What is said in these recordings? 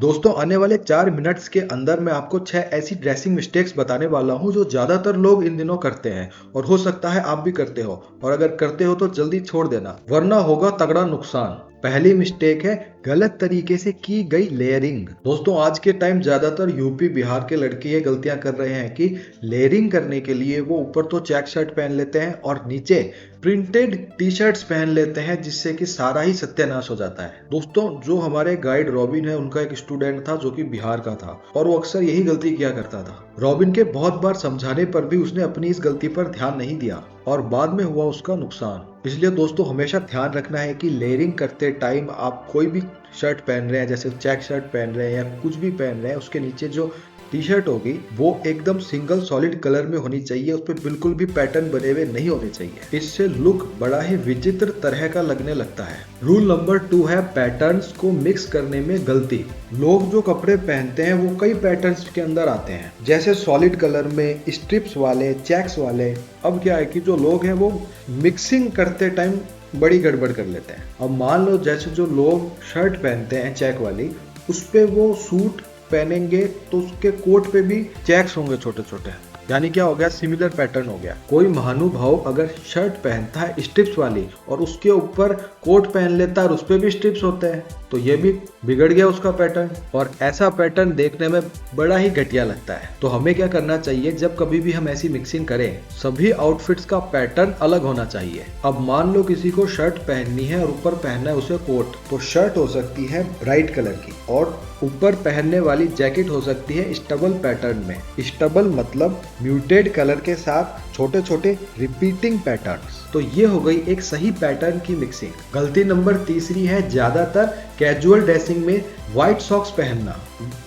दोस्तों आने वाले 4 मिनट्स के अंदर मैं आपको 6 ऐसी ड्रेसिंग मिस्टेक्स बताने वाला हूं जो ज्यादातर लोग इन दिनों करते हैं और हो सकता है आप भी करते हो, और अगर करते हो तो जल्दी छोड़ देना वरना होगा तगड़ा नुकसान। पहली मिस्टेक है गलत तरीके से की गई लेयरिंग। दोस्तों आज के टाइम ज्यादातर यूपी बिहार के लड़के ये गलतियां कर रहे हैं कि लेयरिंग करने के लिए वो ऊपर तो चेक शर्ट पहन लेते हैं और नीचे प्रिंटेड टी शर्ट्स पहन लेते हैं, जिससे कि सारा ही सत्यानाश हो जाता है। दोस्तों जो हमारे गाइड रॉबिन है उनका एक स्टूडेंट था जो कि बिहार का था और वो अक्सर यही गलती किया करता था। रॉबिन के बहुत बार समझाने पर भी उसने अपनी इस गलती पर ध्यान नहीं दिया और बाद में हुआ उसका नुकसान। इसलिए दोस्तों हमेशा ध्यान रखना है कि लेयरिंग करते टाइम आप कोई भी शर्ट पहन रहे हैं, जैसे चेक शर्ट पहन रहे हैं या कुछ भी पहन रहे हैं, उसके नीचे जो टी शर्ट होगी वो एकदम सिंगल सॉलिड कलर में होनी चाहिए, उस पर बिल्कुल भी पैटर्न बने हुए नहीं होने चाहिए। इससे लुक बड़ा ही विचित्र तरह का लगने लगता है। रूल नंबर 2 है पैटर्न्स को मिक्स करने में गलती। लोग जो कपड़े पहनते हैं वो कई पैटर्न्स के अंदर आते हैं, जैसे सॉलिड कलर में, स्ट्रिप्स वाले, चेक्स वाले। अब क्या है कि जो लोग हैं वो मिक्सिंग करते टाइम बड़ी गड़बड़ कर लेते हैं। अब मान लो जैसे जो लोग शर्ट पहनते हैं चेक वाली, उस पे वो सूट पहनेंगे तो उसके कोट पे भी चेक्स होंगे छोटे छोटे, यानी क्या हो गया, सिमिलर पैटर्न हो गया। कोई महानुभाव अगर शर्ट पहनता है स्ट्रिप्स वाली और उसके ऊपर कोट पहन लेता है और उस पे भी स्ट्रिप्स होते हैं, तो ये भी बिगड़ गया उसका पैटर्न, और ऐसा पैटर्न देखने में बड़ा ही घटिया लगता है। तो हमें क्या करना चाहिए, जब कभी भी हम ऐसी मिक्सिंग करें सभी आउटफिट्स का पैटर्न अलग होना चाहिए। अब मान लो किसी को शर्ट पहननी है और ऊपर पहनना है उसे कोट, तो शर्ट हो सकती है ब्राइट कलर की और ऊपर पहनने वाली जैकेट हो सकती है स्टबल पैटर्न में। स्टबल मतलब म्यूटेड कलर के साथ छोटे छोटे रिपीटिंग पैटर्न्स। तो ये हो गई एक सही पैटर्न की मिक्सिंग। गलती नंबर 3 है ज्यादातर कैजुअल ड्रेसिंग में व्हाइट सॉक्स पहनना।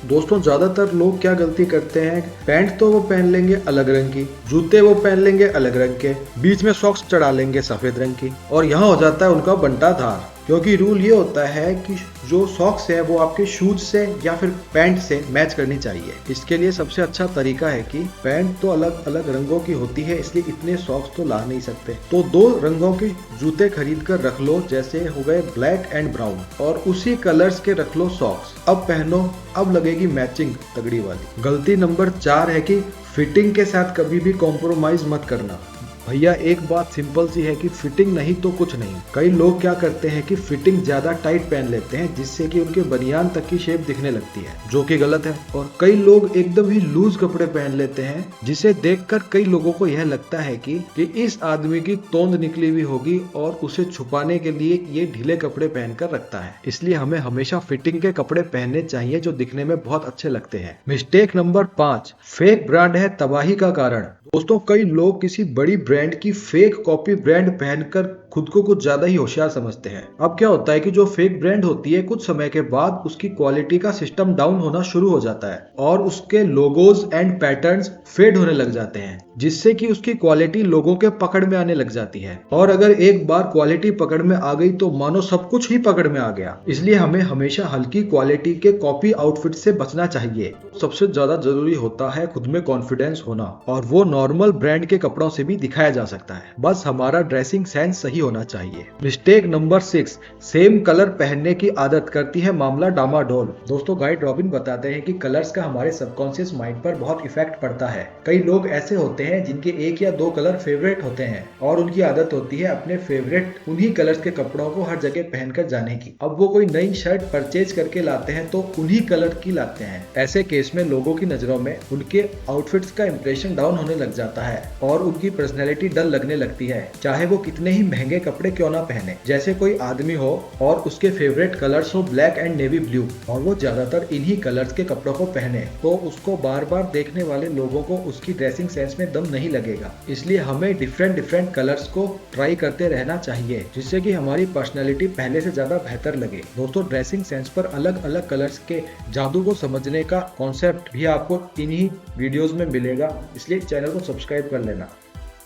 दोस्तों ज्यादातर लोग क्या गलती करते हैं, पैंट तो वो पहन लेंगे अलग रंग की, जूते वो पहन लेंगे अलग रंग के, बीच में सॉक्स चढ़ा लेंगे सफेद रंग की, और यहाँ हो जाता है उनका बंटाधार। क्योंकि रूल ये होता है कि जो सॉक्स है वो आपके शूज से या फिर पैंट से मैच करनी चाहिए। इसके लिए सबसे अच्छा तरीका है कि पैंट तो अलग अलग रंगों की होती है, इसलिए इतने सॉक्स तो ला नहीं सकते, तो 2 रंगों के जूते खरीद कर रख लो, जैसे हो गए ब्लैक एंड ब्राउन, और उसी कलर्स के रख लो सॉक्स। अब पहनो, अब लगेगी मैचिंग तगड़ी वाली। गलती नंबर 4 है कि फिटिंग के साथ कभी भी कॉम्प्रोमाइज मत करना। भैया एक बात सिंपल सी है कि फिटिंग नहीं तो कुछ नहीं। कई लोग क्या करते हैं कि फिटिंग ज्यादा टाइट पहन लेते हैं, जिससे कि उनके बनियान तक की शेप दिखने लगती है, जो कि गलत है। और कई लोग एकदम ही लूज कपड़े पहन लेते हैं, जिसे देखकर कई लोगों को यह लगता है कि इस आदमी की तोंद निकली हुई होगी और उसे छुपाने के लिए ये ढीले कपड़े पहनकर रखता है। इसलिए हमें हमेशा फिटिंग के कपड़े पहनने चाहिए जो दिखने में बहुत अच्छे लगते हैं। मिस्टेक नंबर 5, फेक ब्रांड है तबाही का कारण। दोस्तों कई लोग किसी बड़ी ब्रांड की फेक कॉपी ब्रांड पहनकर खुद को कुछ ज्यादा ही होशियार समझते हैं। अब क्या होता है कि जो फेक ब्रांड होती है कुछ समय के बाद उसकी क्वालिटी का सिस्टम डाउन होना शुरू हो जाता है और उसके लोगोज एंड पैटर्न्स फेड होने लग जाते हैं, जिससे कि उसकी क्वालिटी लोगों के पकड़ में आने लग जाती है। और अगर एक बार क्वालिटी पकड़ में आ गई तो मानो सब कुछ ही पकड़ में आ गया। इसलिए हमें हमेशा हल्की क्वालिटी के कॉपी आउटफिट से बचना चाहिए। सबसे ज्यादा जरूरी होता है खुद में कॉन्फिडेंस होना, और वो नॉर्मल ब्रांड के कपड़ों से भी दिखाया जा सकता है। बस हमारा ड्रेसिंग सेंस सही होना चाहिए। मिस्टेक नंबर 6, सेम कलर पहनने की आदत करती है मामला डामाडोल। दोस्तों गाइड रॉबिन बताते हैं कि कलर्स का हमारे सबकॉन्शियस माइंड पर बहुत इफेक्ट पड़ता है। कई लोग ऐसे होते हैं जिनके 1 या 2 कलर फेवरेट होते हैं और उनकी आदत होती है अपने फेवरेट उन्हीं कलर्स के कपड़ों को हर जगह पहनकर जाने की। अब वो कोई नई शर्ट परचेज करके लाते हैं तो उन्हीं कलर की लाते हैं। ऐसे केस में लोगों की नजरों में उनके आउटफिट्स का इंप्रेशन डाउन होने लग जाता है और उनकी पर्सनैलिटी डल लगने लगती है, चाहे वो कितने ही महंगे कपड़े क्यों ना पहने। जैसे कोई आदमी हो और उसके फेवरेट कलर्स हो ब्लैक एंड नेवी ब्लू और वो ज्यादातर इन्हीं कलर्स के कपड़ों को पहने, तो उसको बार बार देखने वाले लोगों को उसकी ड्रेसिंग सेंस में दम नहीं लगेगा। इसलिए हमें डिफरेंट कलर्स को ट्राई करते रहना चाहिए, जिससे कि हमारी पर्सनैलिटी पहले से ज्यादा बेहतर लगे। दोस्तों ड्रेसिंग सेंस पर अलग अलग कलर्स के जादू को समझने का कॉन्सेप्ट भी आपको इन्हीं वीडियोस में मिलेगा, इसलिए चैनल को सब्सक्राइब कर लेना।